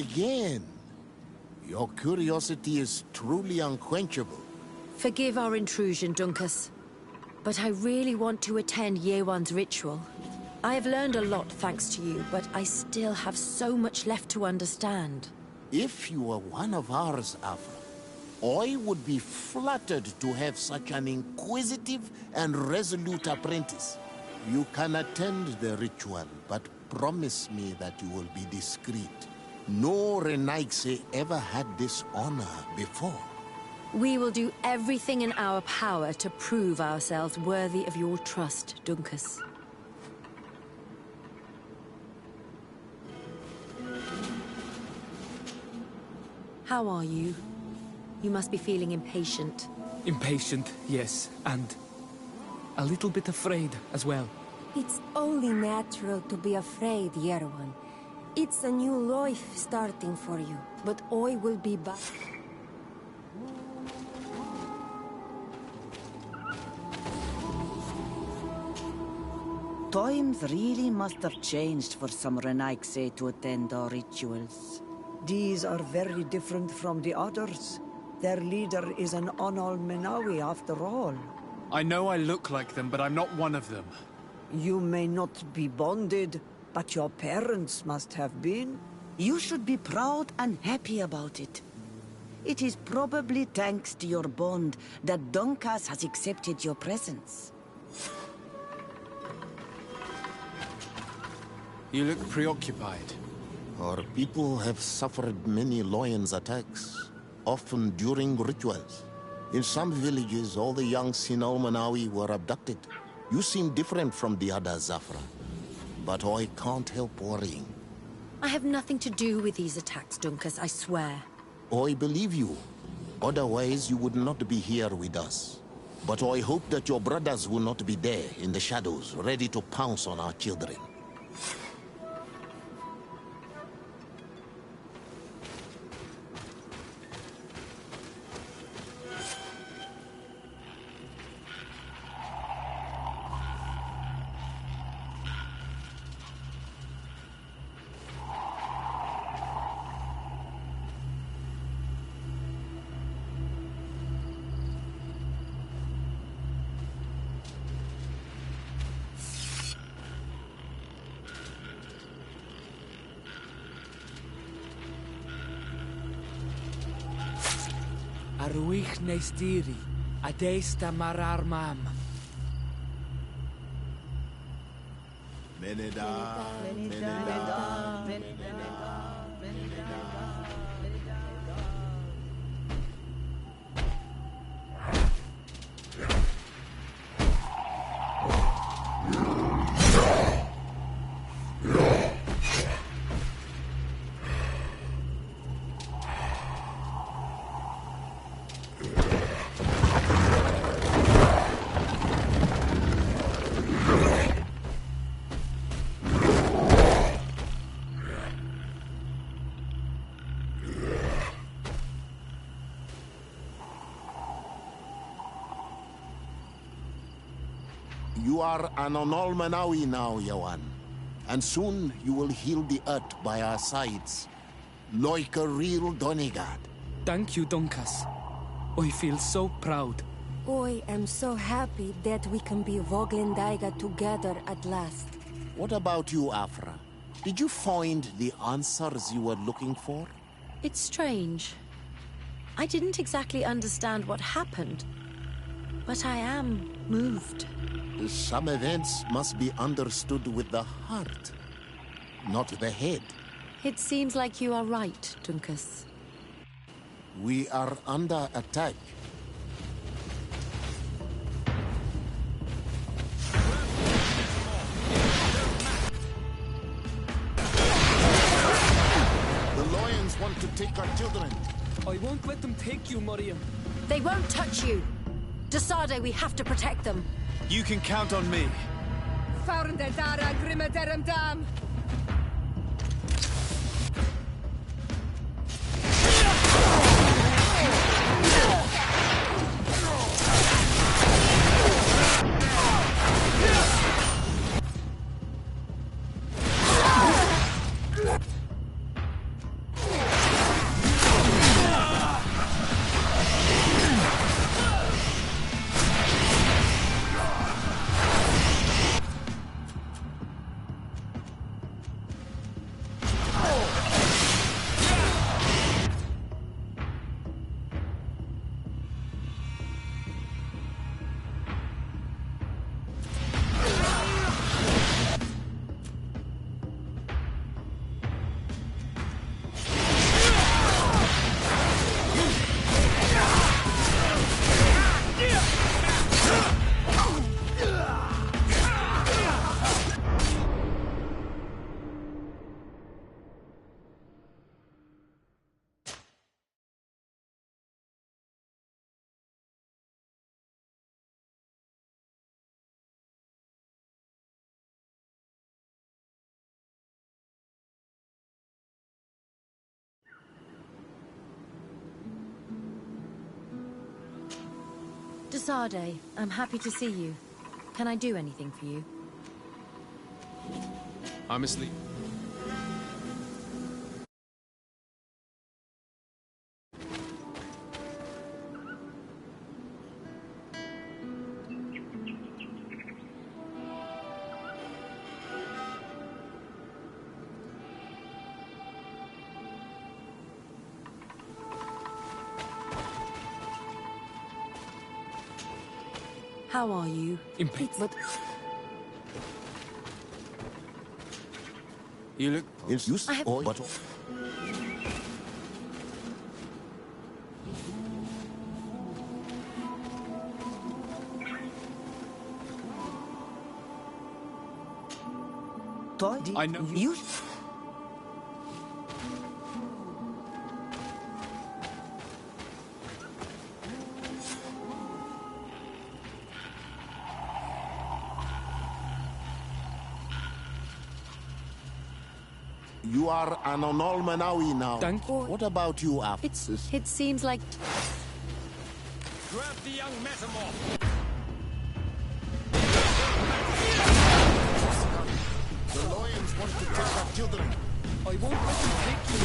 again. Your curiosity is truly unquenchable. Forgive our intrusion, Dunkus. But I really want to attend Year One's ritual. I have learned a lot thanks to you, but I still have so much left to understand. If you were one of ours, Afra, I would be flattered to have such an inquisitive and resolute apprentice. You can attend the ritual, but promise me that you will be discreet. No Renaigse ever had this honor before. We will do everything in our power to prove ourselves worthy of your trust, Dunkus. How are you? You must be feeling impatient. Impatient, yes, and a little bit afraid as well. It's only natural to be afraid, Year One. It's a new life starting for you, but I will be back. Times really must have changed for some Renaigse to attend our rituals. These are very different from the others. Their leader is an Onol Menawi after all. I know I look like them, but I'm not one of them. You may not be bonded, but your parents must have been. You should be proud and happy about it. It is probably thanks to your bond that Dunkas has accepted your presence. You look preoccupied. Our people have suffered many lions attacks, often during rituals. In some villages, all the young Sinalmanawi were abducted. You seem different from the other Zafra, but I can't help worrying. I have nothing to do with these attacks, Dunkus, I swear. I believe you. Otherwise, you would not be here with us. But I hope that your brothers will not be there in the shadows, ready to pounce on our children. Arwich neistiri, adesta marar mam. Meneda, Meneda, Meneda. You are an Onol Manawi now, Yawan. And soon you will heal the earth by our sides. Like a real Donegard. Thank you, Dunkas. I feel so proud. I am so happy that we can be Voglendaiga together at last. What about you, Afra? Did you find the answers you were looking for? It's strange. I didn't exactly understand what happened, but I am moved. Some events must be understood with the heart, not the head. It seems like you are right, Dunkus. We are under attack. The lions want to take our children. I won't let them take you, Miriam. They won't touch you. Desade, we have to protect them. You can count on me. Desade, I'm happy to see you. Can I do anything for you? I'm asleep. How are you? But you look... It's used I have- or but Toy? I know. You? you are an null Manawi now. Thank you. What about you, Af? It seems like... Grab the young metamorph! The lions want to take our children. I won't let them take you.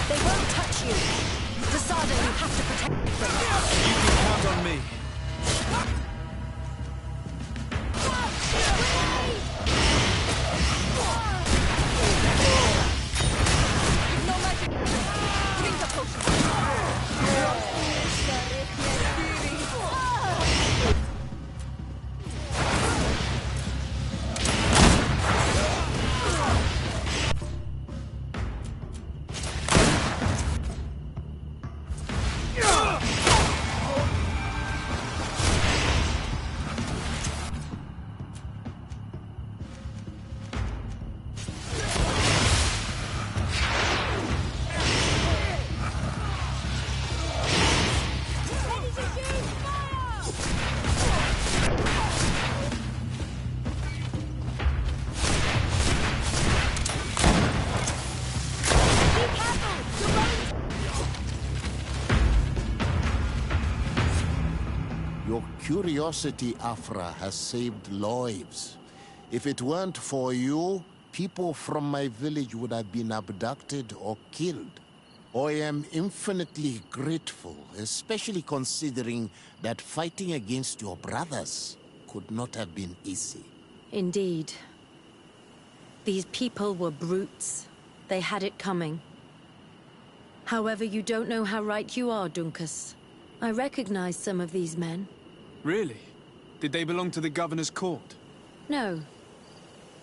They won't touch you! Desade, you have to protect them. You can count on me. No magic! Drink the potion! Your curiosity, Afra, has saved lives. If it weren't for you, people from my village would have been abducted or killed. I am infinitely grateful, especially considering that fighting against your brothers could not have been easy. Indeed. These people were brutes. They had it coming. However, you don't know how right you are, Dunkus. I recognize some of these men. Really? Did they belong to the governor's court? No.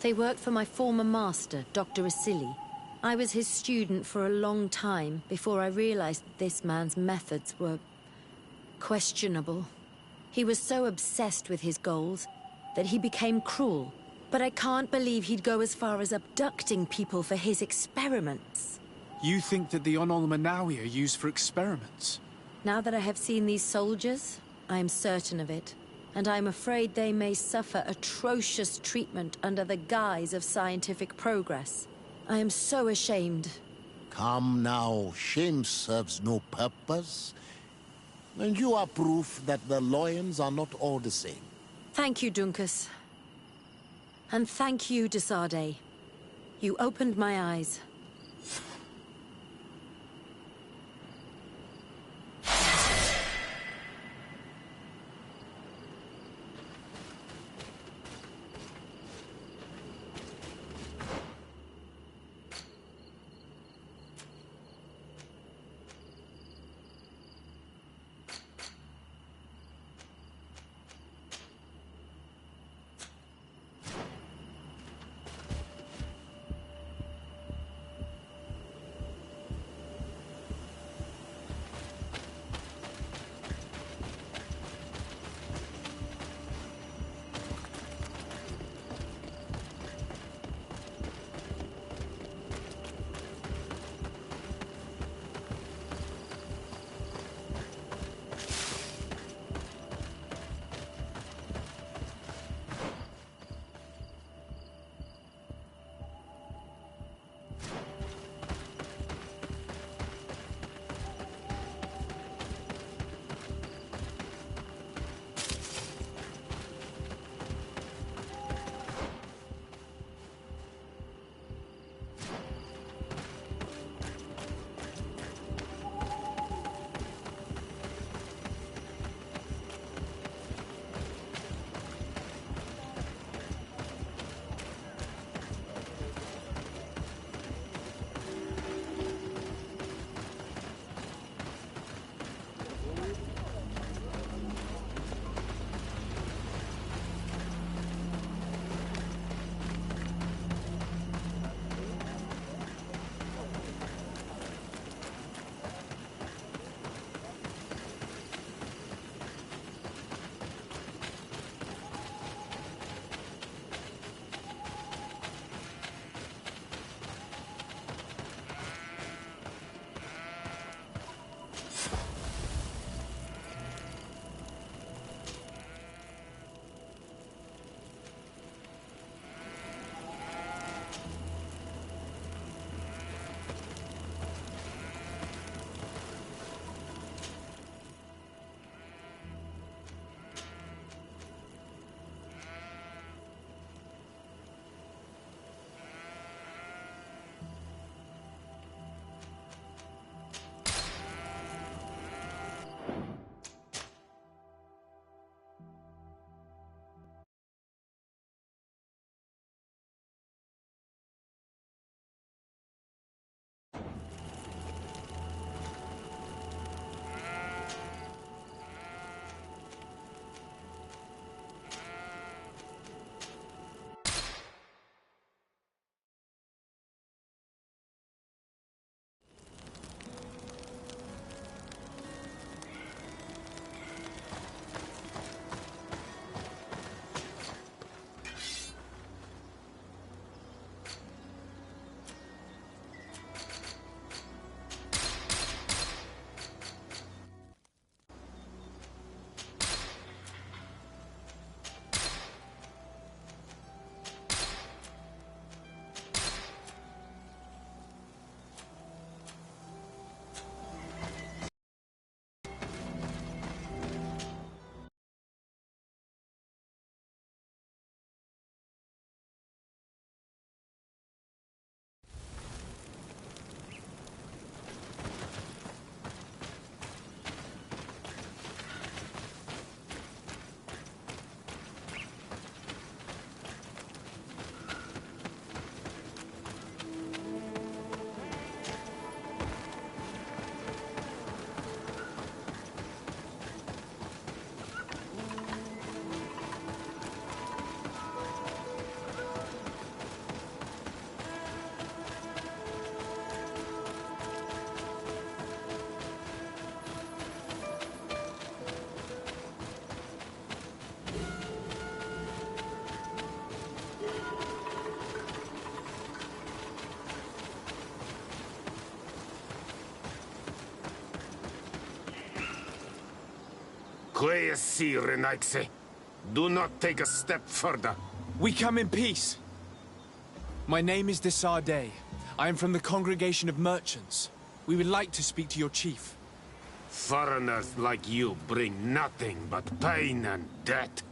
They worked for my former master, Dr. Asili. I was his student for a long time before I realized that this man's methods were questionable. He was so obsessed with his goals that he became cruel. But I can't believe he'd go as far as abducting people for his experiments. You think that the Onol Manawi are used for experiments? Now that I have seen these soldiers, I am certain of it. And I'm afraid they may suffer atrocious treatment under the guise of scientific progress. I am so ashamed. Come now, shame serves no purpose. And you are proof that the lions are not all the same. Thank you, Dunkus. And thank you, Desade. You opened my eyes. Quiesci, Renaigse. Do not take a step further. We come in peace. My name is Desardet. I am from the Congregation of Merchants. We would like to speak to your chief. Foreigners like you bring nothing but pain and death.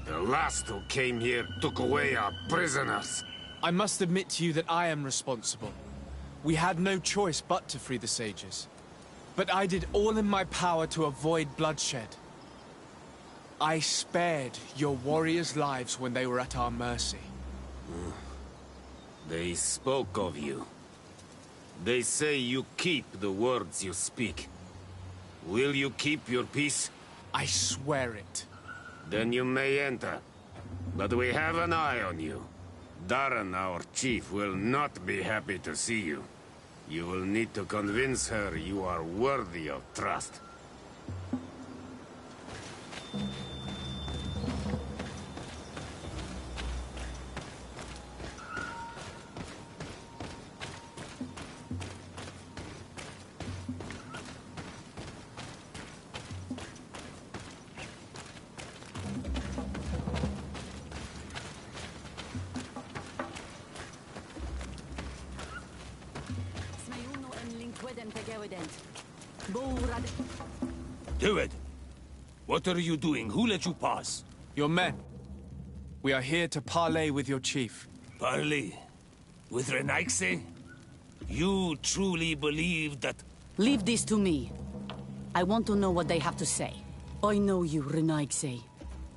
The last who came here took away our prisoners. I must admit to you that I am responsible. We had no choice but to free the sages. But I did all in my power to avoid bloodshed. I spared your warriors' lives when they were at our mercy. They spoke of you. They say you keep the words you speak. Will you keep your peace? I swear it. Then you may enter. But we have an eye on you. Darren, our chief, will not be happy to see you. You will need to convince her you are worthy of trust. Do it! What are you doing? Who let you pass? Your men. We are here to parley with your chief. Parley? With Renaigse? You truly believe that... Leave this to me. I want to know what they have to say. I know you, Renaigse.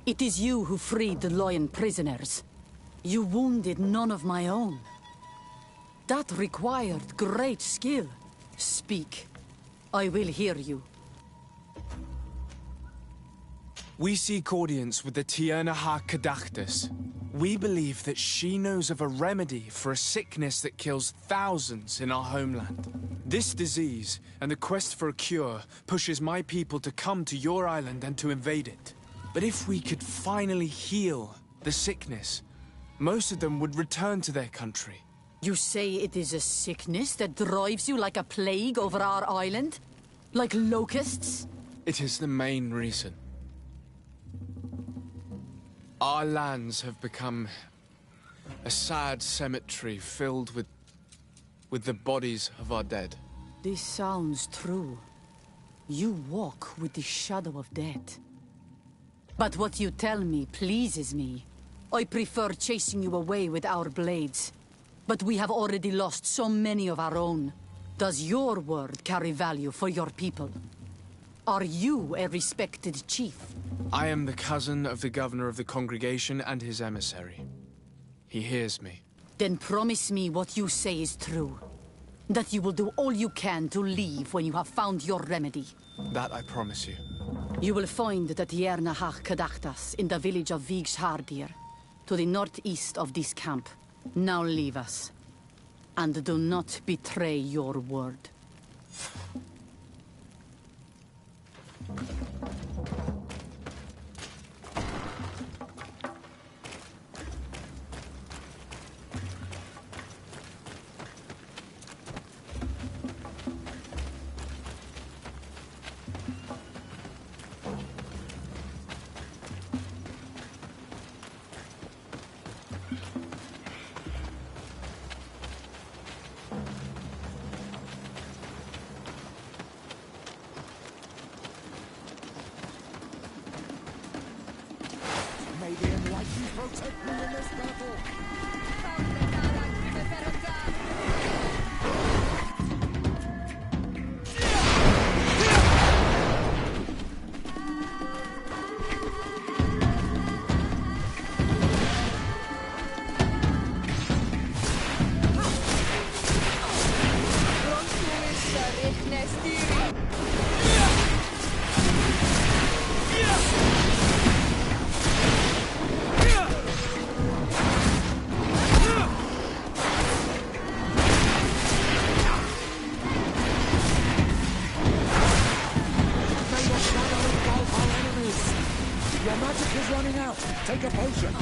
It is you who freed the Loyan prisoners. You wounded none of my own. That required great skill. Speak. I will hear you. We seek audience with the Tiernaha Kadachtas. We believe that she knows of a remedy for a sickness that kills thousands in our homeland. This disease, and the quest for a cure, pushes my people to come to your island and to invade it. But if we could finally heal the sickness, most of them would return to their country. You say it is a sickness that drives you like a plague over our island? Like locusts? It is the main reason. Our lands have become a sad cemetery filled with the bodies of our dead. This sounds true. You walk with the shadow of death. But what you tell me pleases me. I prefer chasing you away with our blades. But we have already lost so many of our own. Does your word carry value for your people? Are you a respected chief? I am the cousin of the governor of the congregation and his emissary. He hears me. Then promise me what you say is true. That you will do all you can to leave when you have found your remedy. That I promise you. You will find the Tiernahach Kadachtas in the village of Vigshardir, to the northeast of this camp. Now leave us. And do not betray your word. Protect me in this battle! Take a potion!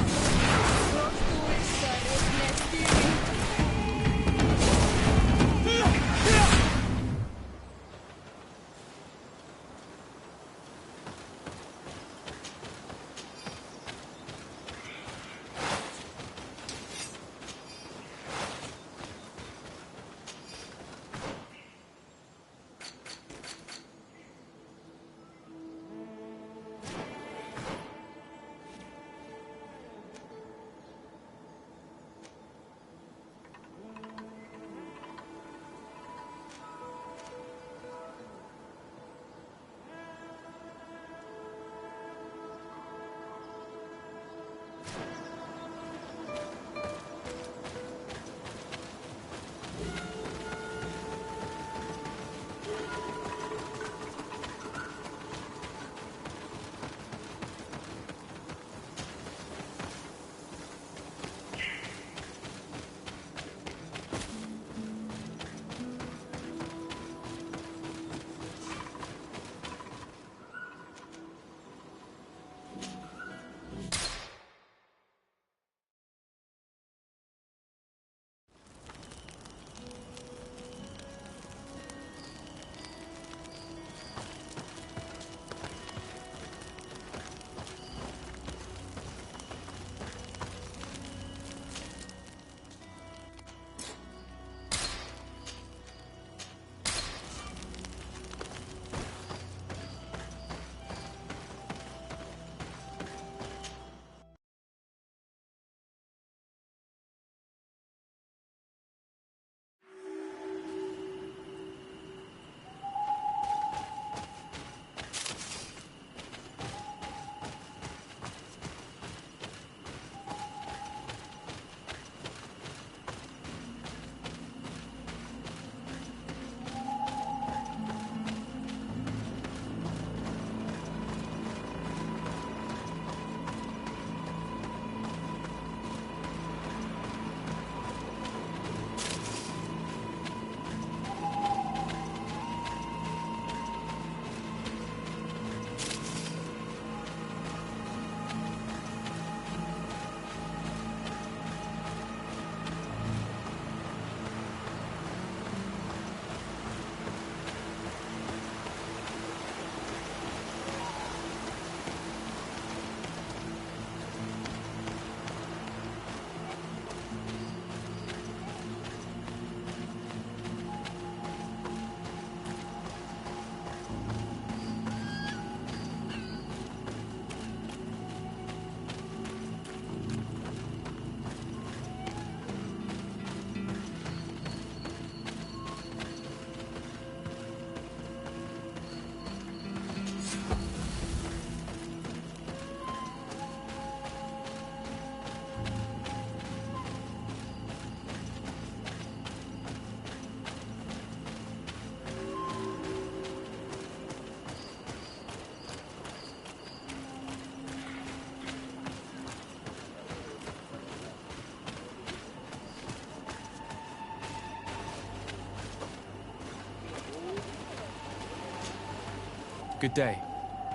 Good day.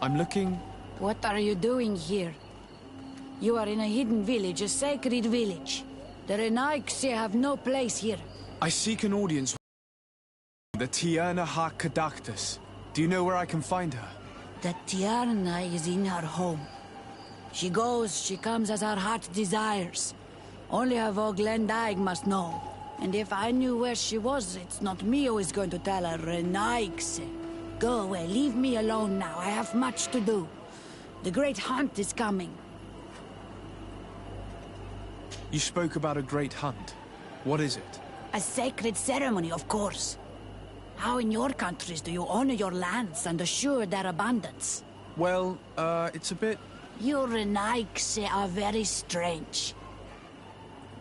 I'm looking... What are you doing here? You are in a hidden village, a sacred village. The Renaigse have no place here. I seek an audience with the Tierna ha Kadactus. Do you know where I can find her? The Tierna is in her home. She goes, she comes as her heart desires. Only her Voglendaig must know. And if I knew where she was, it's not me who is going to tell her, Renaigse. Go away, leave me alone now. I have much to do. The great hunt is coming. You spoke about a great hunt. What is it? A sacred ceremony, of course. How in your countries do you honor your lands and assure their abundance? Well, it's a bit... You Renaigse are very strange.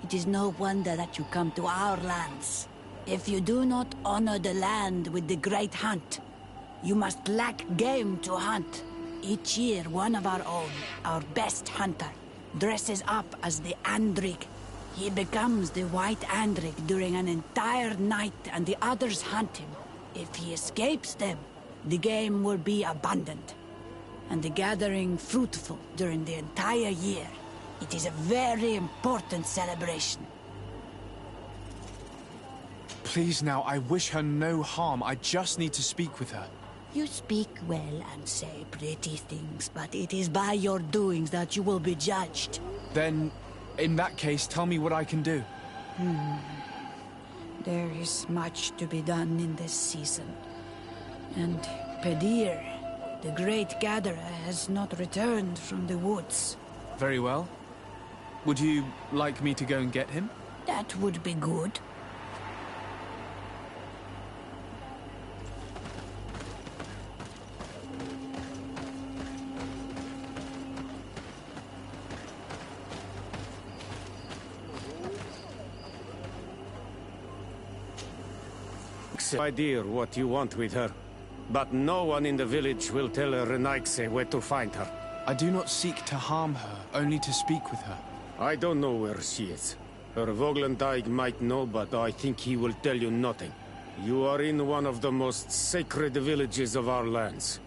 It is no wonder that you come to our lands. If you do not honor the land with the great hunt, you must lack game to hunt. Each year, one of our own, our best hunter, dresses up as the Andrig. He becomes the White Andrig during an entire night and the others hunt him. If he escapes them, the game will be abundant, and the gathering fruitful during the entire year. It is a very important celebration. Please now, I wish her no harm. I just need to speak with her. You speak well and say pretty things, but it is by your doings that you will be judged. Then, in that case, tell me what I can do. There is much to be done in this season. And Pedir, the great gatherer, has not returned from the woods. Very well. Would you like me to go and get him? That would be good. Idea what you want with her, but no one in the village will tell Renaigse where to find her. I do not seek to harm her, only to speak with her. I don't know where she is. Her Voglendaig might know, but I think he will tell you nothing. You are in one of the most sacred villages of our lands.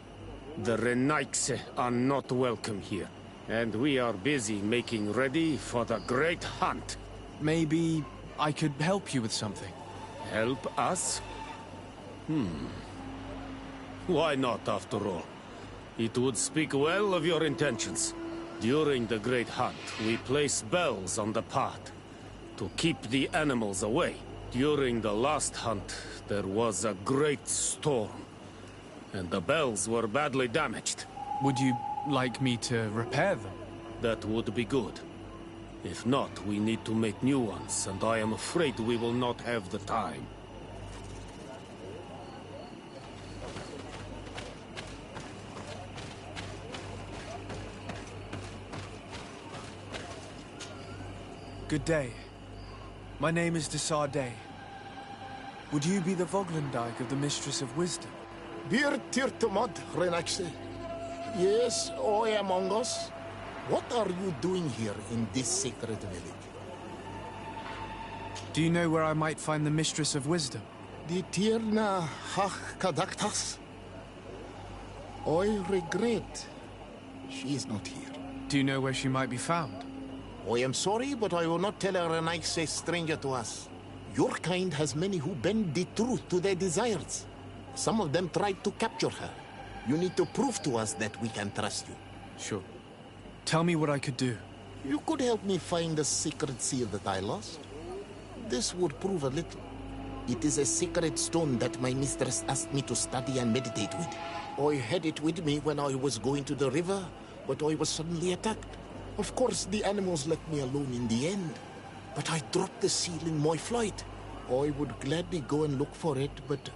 The Renaigse are not welcome here, and we are busy making ready for the great hunt. Maybe I could help you with something. Help us? Why not, after all? It would speak well of your intentions. During the Great Hunt, we place bells on the path to keep the animals away. During the last hunt, there was a great storm, and the bells were badly damaged. Would you like me to repair them? That would be good. If not, we need to make new ones, and I am afraid we will not have the time. Good day. My name is Desardet. Would you be the Voglendaig of the Mistress of Wisdom? Bir Tirtumod, Renaigse. Yes, I am among us. What are you doing here in this sacred village? Do you know where I might find the Mistress of Wisdom? The Tierna Hach Kadaktas? I regret. She is not here. Do you know where she might be found? I am sorry, but I will not tell her an Renaigse stranger to us. Your kind has many who bend the truth to their desires. Some of them tried to capture her. You need to prove to us that we can trust you. Sure. Tell me what I could do. You could help me find the sacred seal that I lost. This would prove a little. It is a sacred stone that my mistress asked me to study and meditate with. I had it with me when I was going to the river, but I was suddenly attacked. Of course, the animals let me alone in the end, but I dropped the seal in my flight. I would gladly go and look for it, but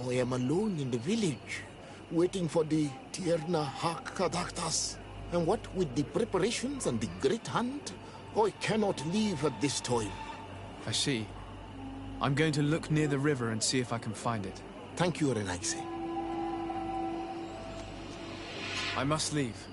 I am alone in the village, waiting for the Tierna Hakadaktas. And what with the preparations and the great hunt, I cannot leave at this time. I see. I'm going to look near the river and see if I can find it. Thank you, Renaigse. I must leave.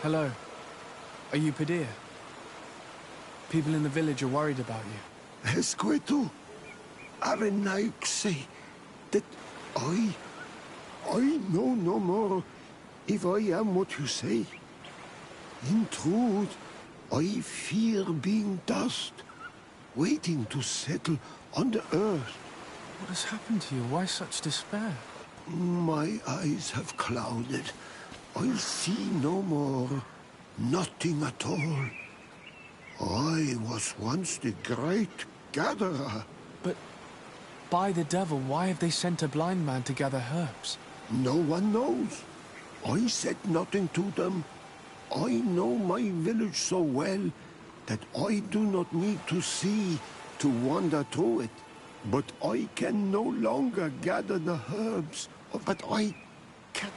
Hello. Are you Padilla? People in the village are worried about you. Esqueto, Arenaik say that I know no more if I am what you say. In truth, I fear being dust, waiting to settle on the earth. What has happened to you? Why such despair? My eyes have clouded. I see no more. Nothing at all. I was once the great gatherer. But, by the devil, why have they sent a blind man to gather herbs? No one knows. I said nothing to them. I know my village so well that I do not need to see to wander through it. But I can no longer gather the herbs. But I can...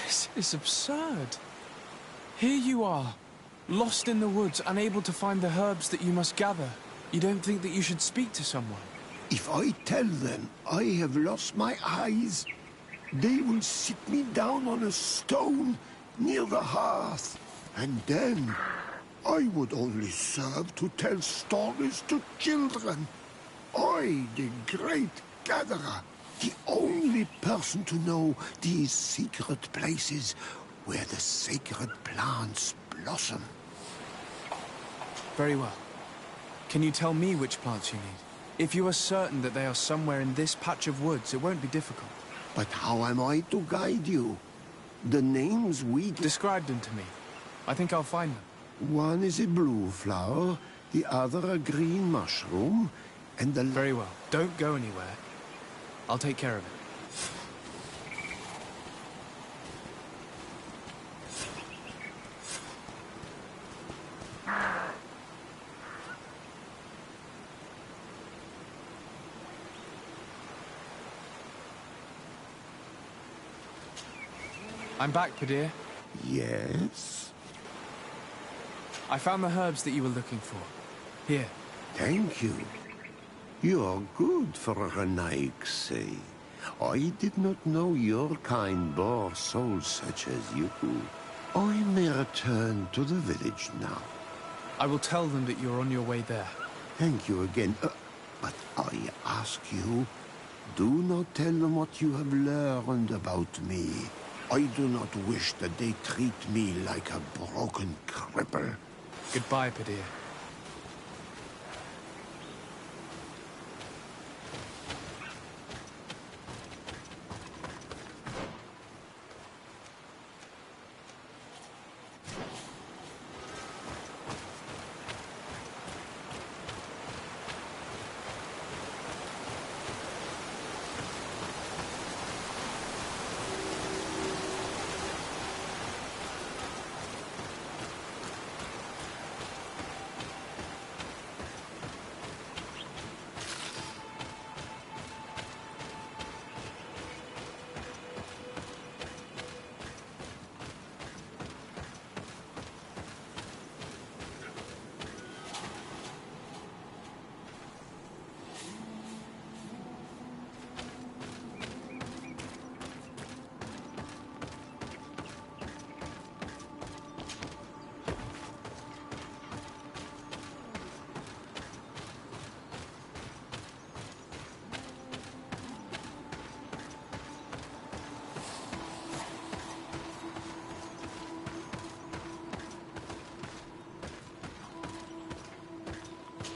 This is absurd. Here you are, lost in the woods, unable to find the herbs that you must gather. You don't think that you should speak to someone? If I tell them I have lost my eyes, they will sit me down on a stone near the hearth. And then I would only serve to tell stories to children. I, the great gatherer, the only person to know these secret places where the sacred plants blossom. Very well. Can you tell me which plants you need? If you are certain that they are somewhere in this patch of woods, it won't be difficult. But how am I to guide you? The names we... Describe them to me. I think I'll find them. One is a blue flower, the other a green mushroom, and the... Very well. Don't go anywhere. I'll take care of it. I'm back, Padilla. Yes? I found the herbs that you were looking for. Here. Thank you. You are good for a Naik, say. I did not know your kind bore souls such as you. I may return to the village now. I will tell them that you're on your way there. Thank you again. But I ask you, do not tell them what you have learned about me. I do not wish that they treat me like a broken cripple. Goodbye, Padilla.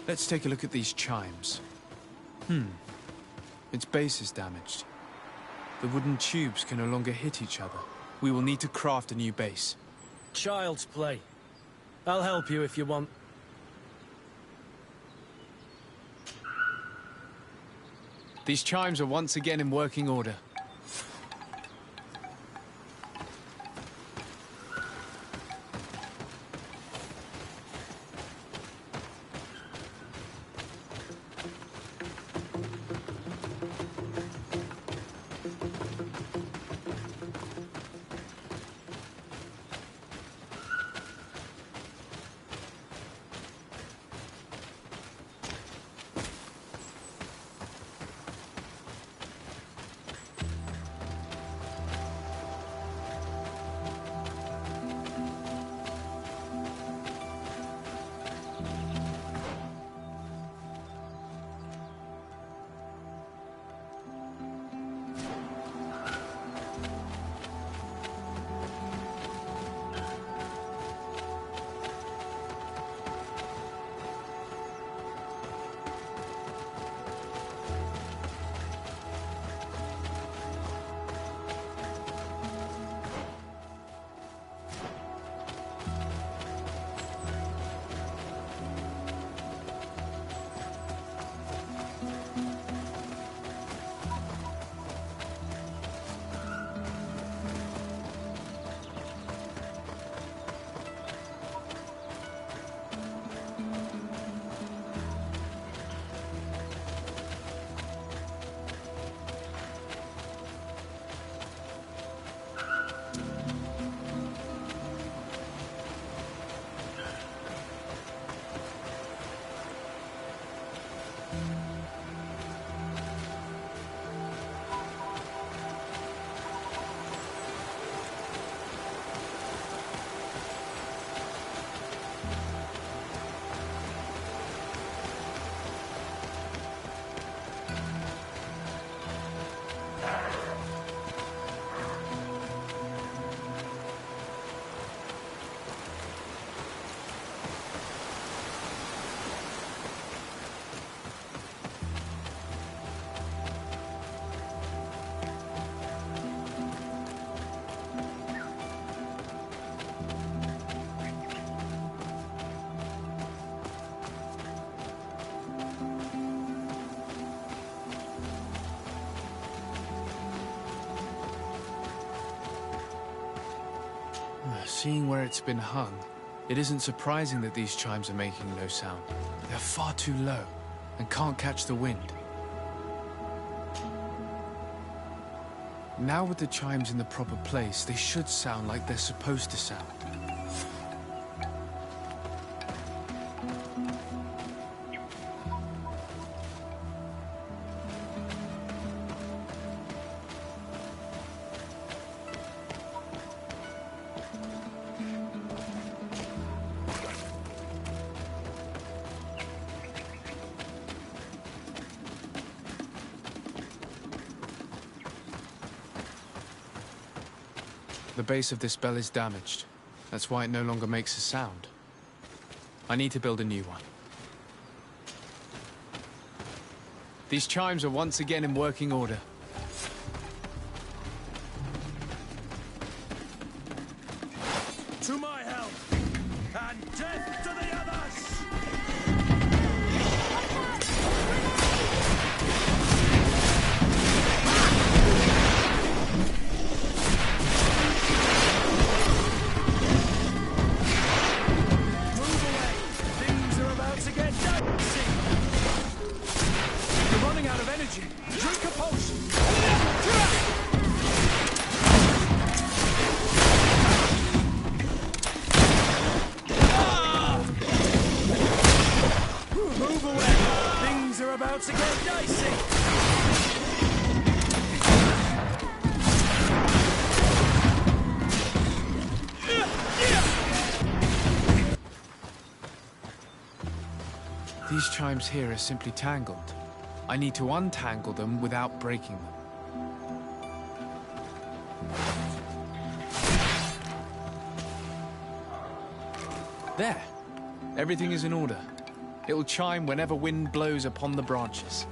Let's take a look at these chimes. Its base is damaged. The wooden tubes can no longer hit each other. We will need to craft a new base. Child's play. I'll help you if you want. These chimes are once again in working order. Seeing where it's been hung, it isn't surprising that these chimes are making no sound. They're far too low and can't catch the wind. Now with the chimes in the proper place, they should sound like they're supposed to sound. The base of this bell is damaged. That's why it no longer makes a sound. I need to build a new one. These chimes are once again in working order. To my help! And death to the others! Drink a potion! Move away! Things are about to get dicey! These chimes here are simply tangled. I need to untangle them without breaking them. There! Everything is in order. It will chime whenever wind blows upon the branches.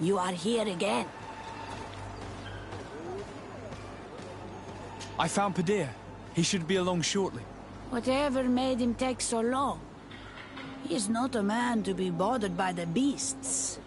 You are here again. I found Padir. He should be along shortly. Whatever made him take so long? He is not a man to be bothered by the beasts.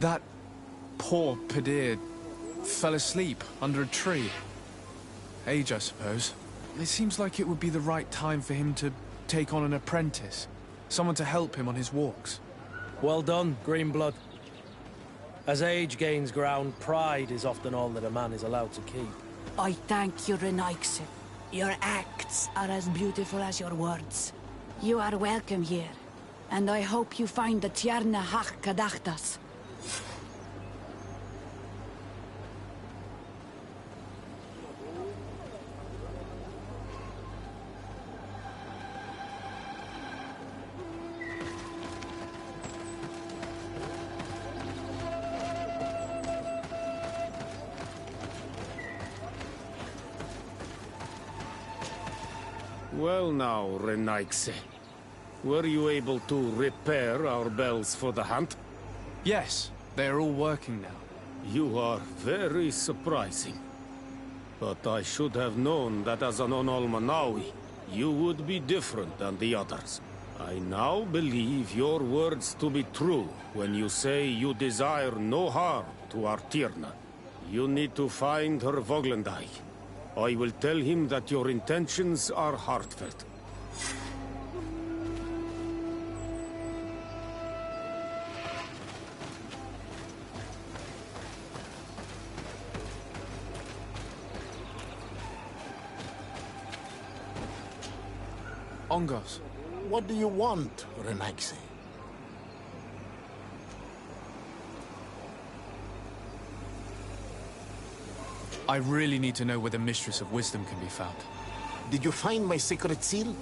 That poor Padir fell asleep under a tree. Age, I suppose. It seems like it would be the right time for him to take on an apprentice. Someone to help him on his walks. Well done, Greenblood. As age gains ground, pride is often all that a man is allowed to keep. I thank you, Renaikse. Your acts are as beautiful as your words. You are welcome here, and I hope you find the Tierna Hach Kadachtas. Well now, Renaikse. Were you able to repair our bells for the hunt? Yes, they are all working now. You are very surprising. But I should have known that as an Onolmanawi, you would be different than the others. I now believe your words to be true when you say you desire no harm to our Tierna. You need to find her Voglendai. I will tell him that your intentions are heartfelt. Ongos. What do you want, Renaikse? I really need to know where the Mistress of Wisdom can be found. Did you find my secret seal?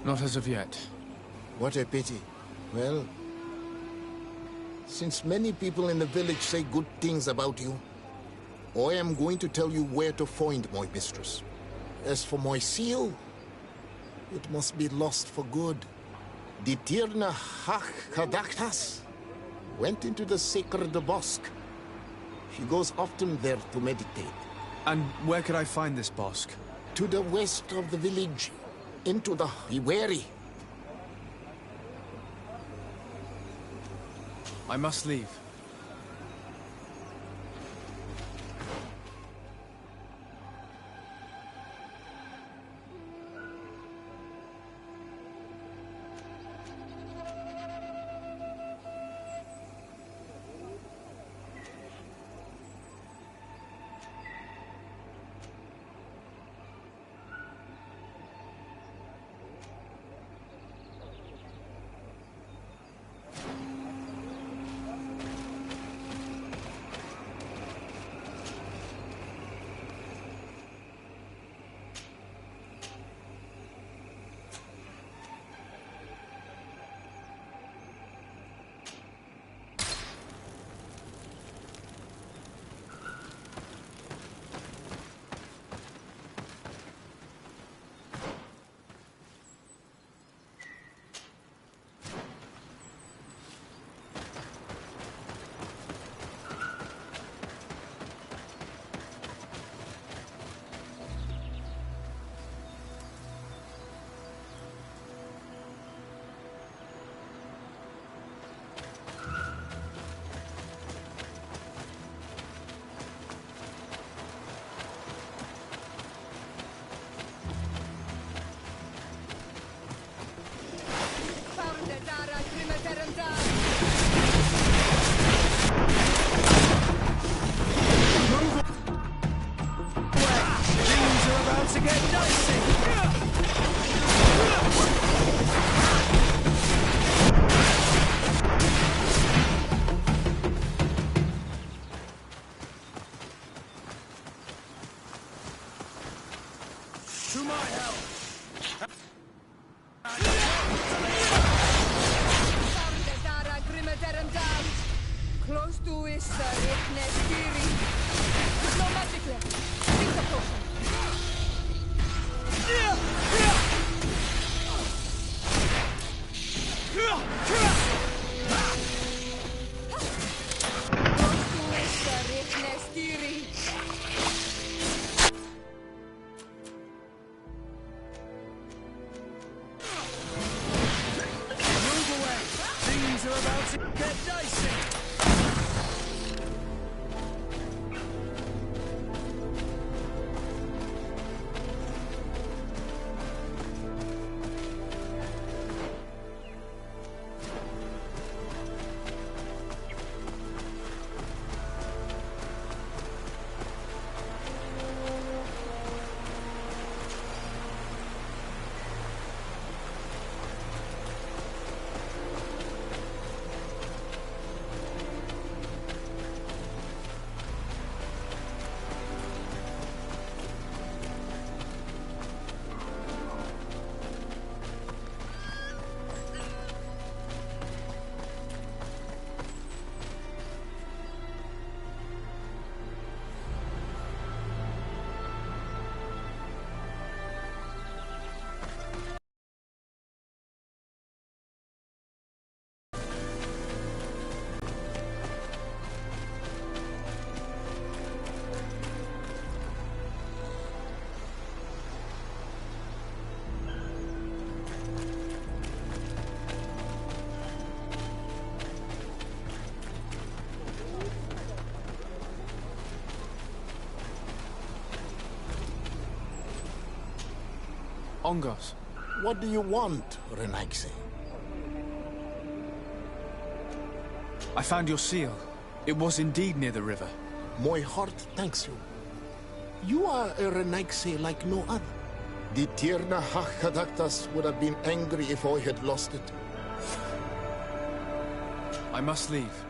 Not as of yet. What a pity. Well, since many people in the village say good things about you, I am going to tell you where to find my mistress. As for my seal, it must be lost for good. The Tirna Hach Kadaktas went into the sacred bosque. She goes often there to meditate. And where could I find this bosque? To the west of the village, into the... Be wary. I must leave. are about to get dicey. Ongos. What do you want, Renaigse? I found your seal. It was indeed near the river. My heart thanks you. You are a Renaigse like no other. The Tirna Hakadaktas would have been angry if I had lost it. I must leave.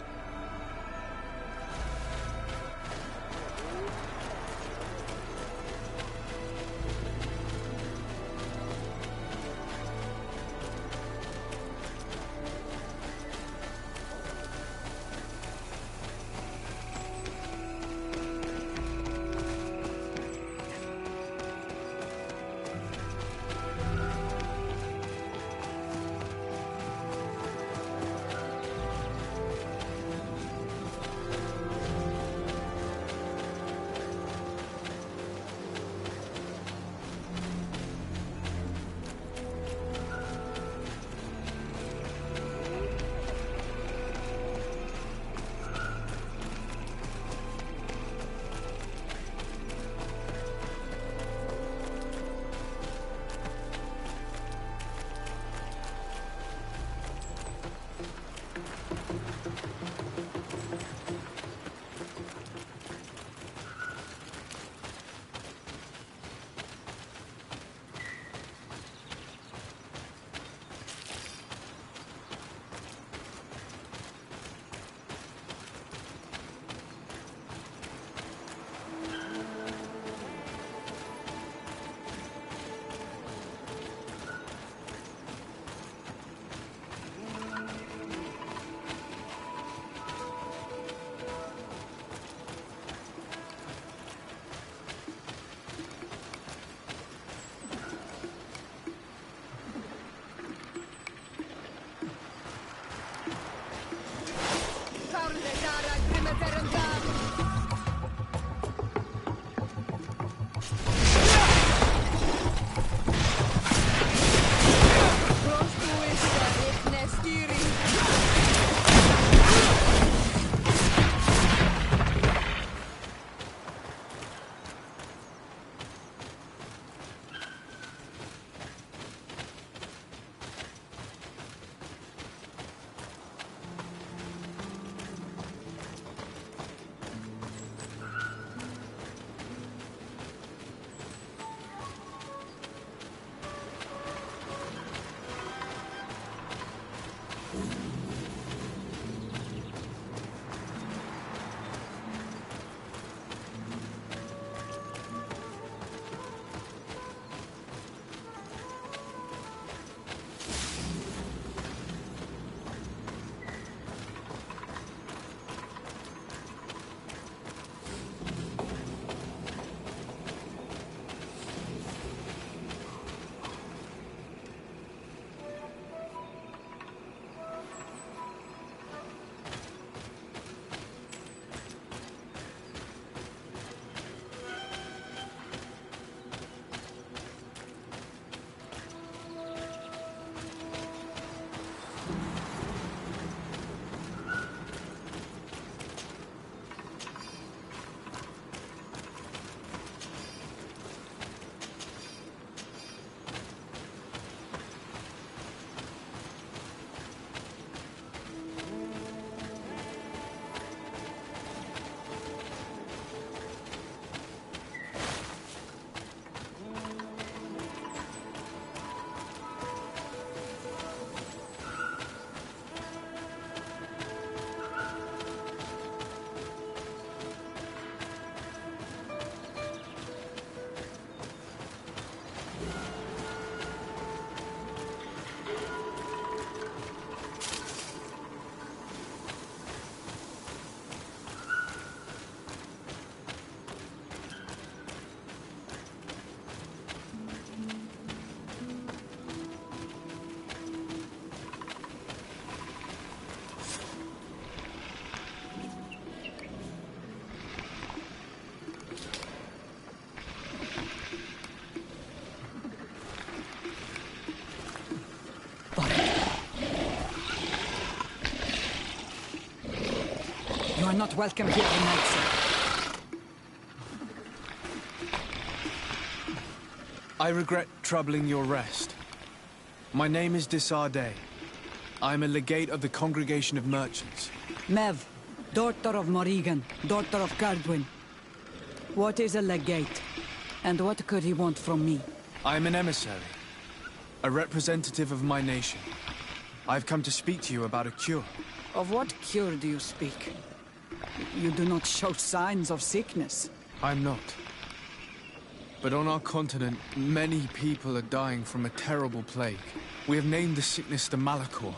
are not welcome here tonight, sir. I regret troubling your rest. My name is Disarday. I am a legate of the Congregation of Merchants. Mev, daughter of Morrigan, daughter of Cardwin. What is a legate? And what could he want from me? I am an emissary. A representative of my nation. I've come to speak to you about a cure. Of what cure do you speak? You do not show signs of sickness. I'm not. But on our continent, many people are dying from a terrible plague. We have named the sickness the Malachor.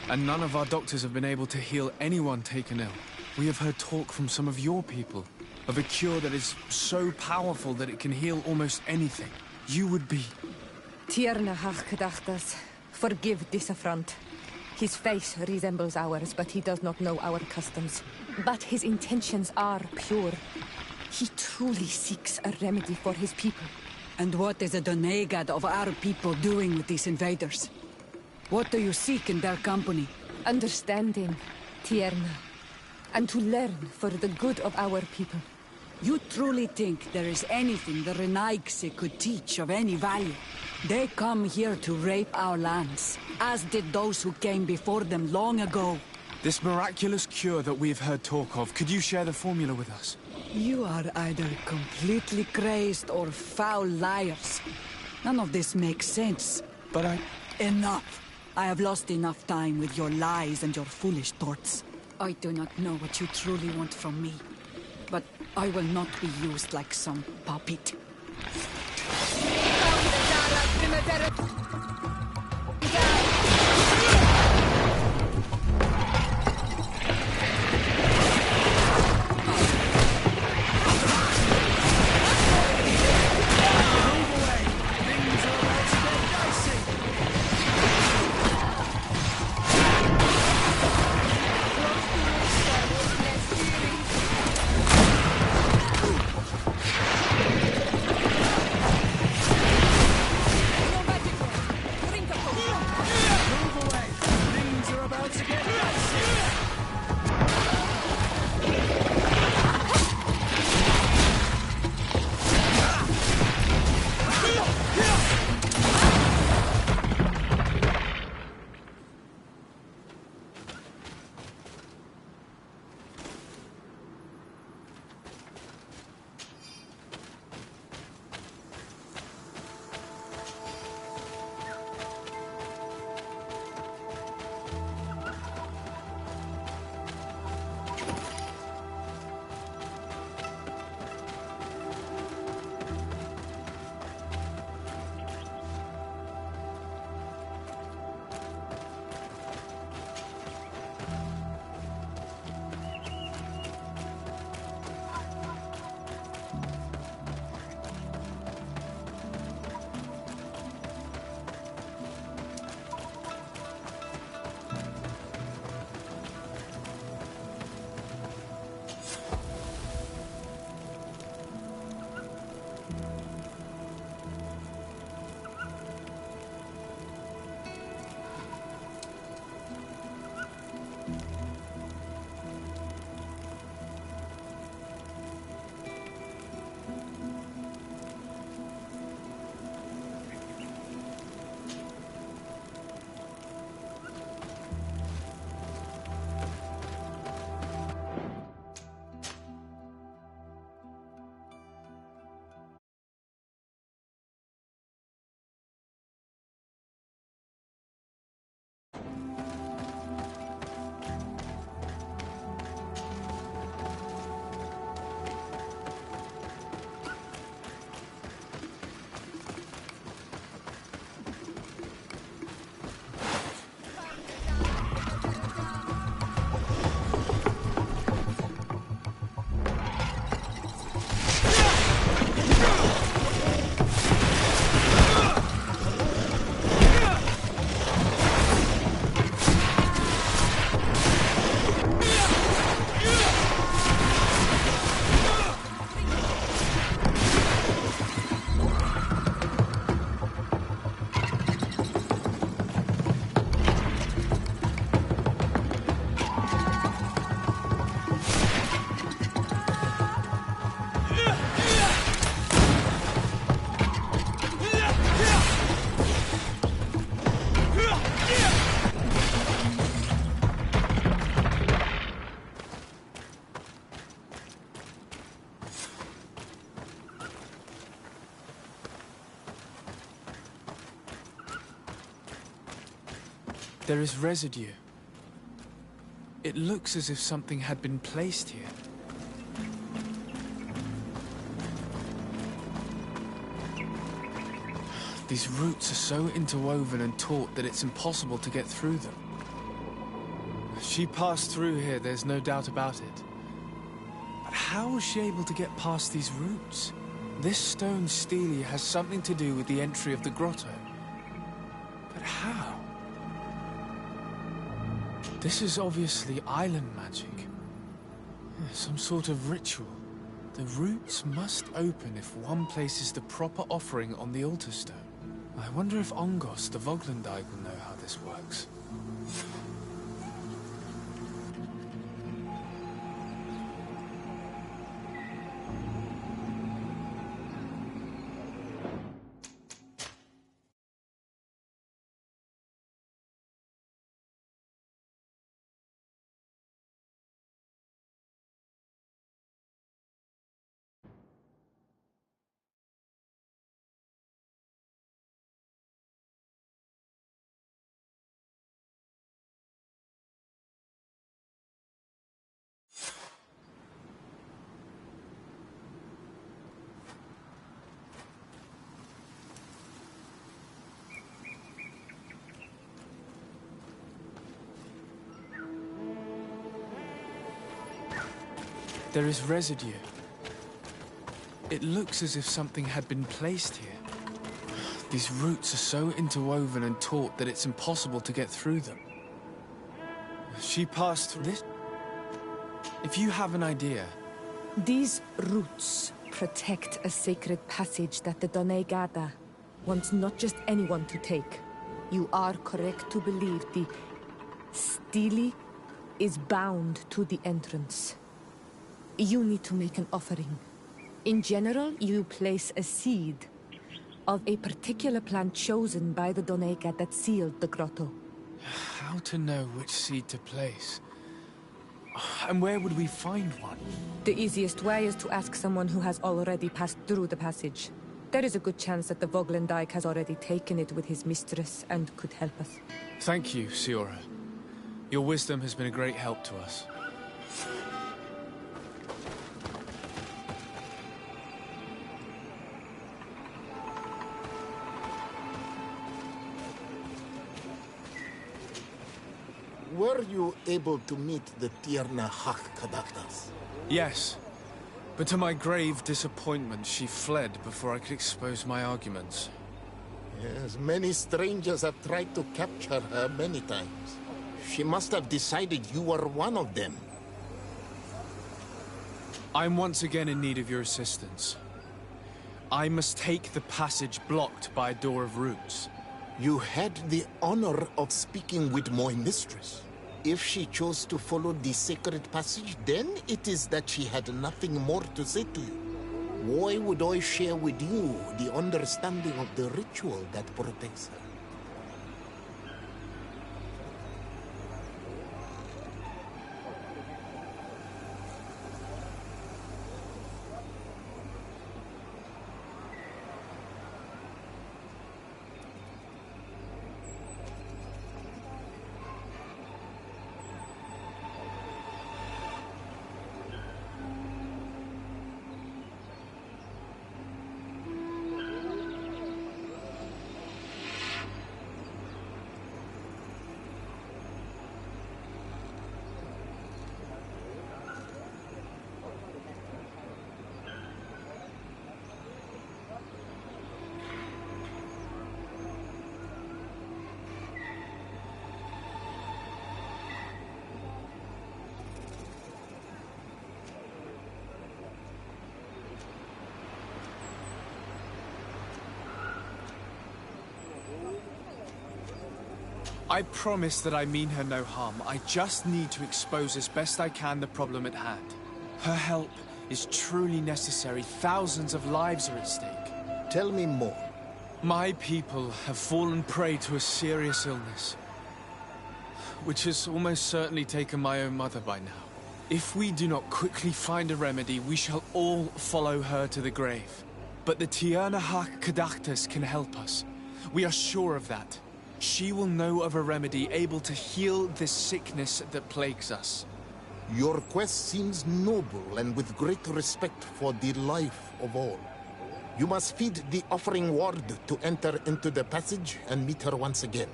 And none of our doctors have been able to heal anyone taken ill. We have heard talk from some of your people of a cure that is so powerful that it can heal almost anything. You would be... Tierna Gedachtas, forgive this affront. His face resembles ours, but he does not know our customs. But his intentions are pure. He truly seeks a remedy for his people. And what is a Donegad of our people doing with these invaders? What do you seek in their company? Understanding, Tierna, and to learn for the good of our people. You truly think there is anything the Renaigse could teach of any value? They come here to rape our lands, as did those who came before them long ago. This miraculous cure that we've heard talk of, could you share the formula with us? You are either completely crazed or foul liars. None of this makes sense. But Enough! I have lost enough time with your lies and your foolish thoughts. I do not know what you truly want from me, but I will not be used like some puppet. There is residue. It looks as if something had been placed here. These roots are so interwoven and taut that it's impossible to get through them. She passed through here, there's no doubt about it. But how was she able to get past these roots? This stone stele has something to do with the entry of the grotto. But how? This is obviously island magic. Some sort of ritual. The roots must open if one places the proper offering on the altar stone. I wonder if Ongos, the Voglendijk, will know how this works. There is residue. It looks as if something had been placed here. These roots are so interwoven and taut that it's impossible to get through them. She passed through this. If you have an idea. These roots protect a sacred passage that the Done Gada wants not just anyone to take. You are correct to believe the stele is bound to the entrance. You need to make an offering. In general, you place a seed of a particular plant chosen by the Donega that sealed the grotto. How to know which seed to place? And where would we find one? The easiest way is to ask someone who has already passed through the passage. There is a good chance that the Voglendijk has already taken it with his mistress and could help us. Thank you, Siora. Your wisdom has been a great help to us. Were you able to meet the Tierna Hak-Kadaktas? Yes. But to my grave disappointment, she fled before I could expose my arguments. Yes, many strangers have tried to capture her many times. She must have decided you were one of them. I'm once again in need of your assistance. I must take the passage blocked by a door of roots. You had the honor of speaking with my mistress. If she chose to follow the sacred passage, then it is that she had nothing more to say to you. Why would I share with you the understanding of the ritual that protects her? I promise that I mean her no harm. I just need to expose as best I can the problem at hand. Her help is truly necessary. Thousands of lives are at stake. Tell me more. My people have fallen prey to a serious illness, which has almost certainly taken my own mother by now. If we do not quickly find a remedy, we shall all follow her to the grave. But the Tierna Hak-Kadaktas can help us. We are sure of that. She will know of a remedy able to heal this sickness that plagues us. Your quest seems noble and with great respect for the life of all. You must feed the offering ward to enter into the passage and meet her once again.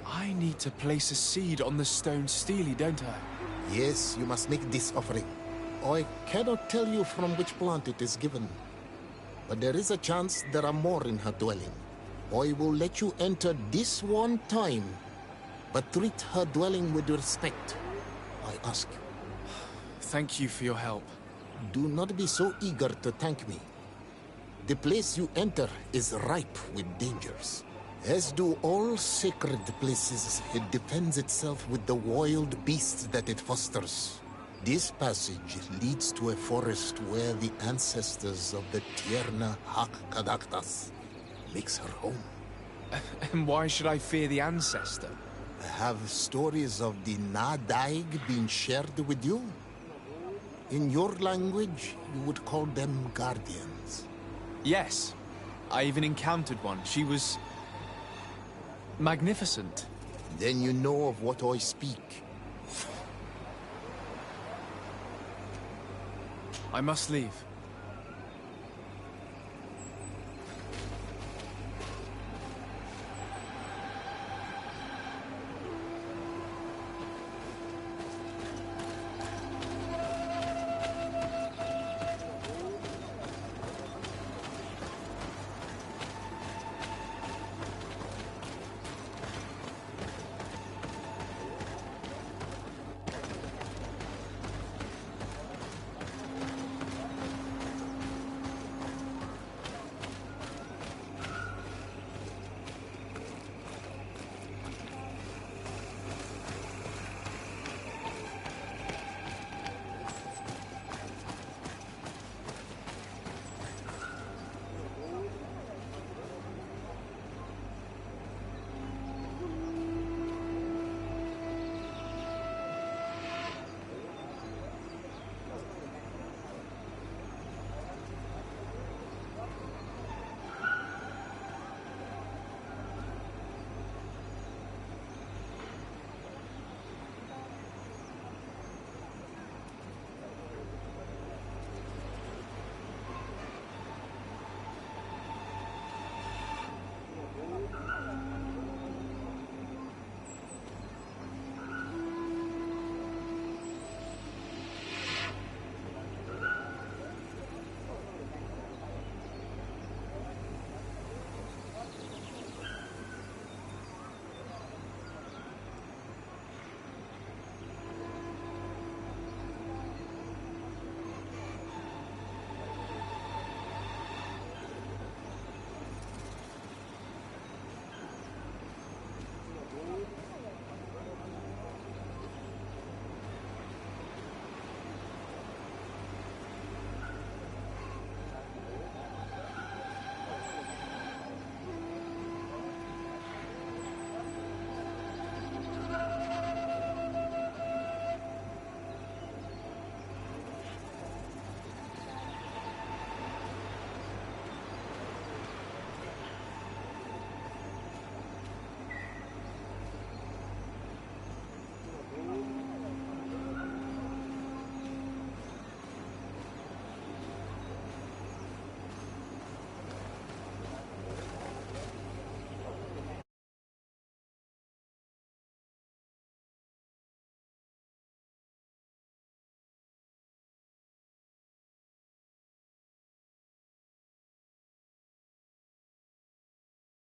I need to place a seed on the stone stele, don't I? Yes, you must make this offering. I cannot tell you from which plant it is given, but there is a chance there are more in her dwelling. I will let you enter this one time, but treat her dwelling with respect, I ask you. Thank you for your help. Do not be so eager to thank me. The place you enter is ripe with dangers. As do all sacred places, it defends itself with the wild beasts that it fosters. This passage leads to a forest where the ancestors of the Tierna Hak makes her home. And why should I fear the ancestor? Have stories of the Nadaig been shared with you? In your language, you would call them guardians. Yes. I even encountered one. She was magnificent. Then you know of what I speak. I must leave.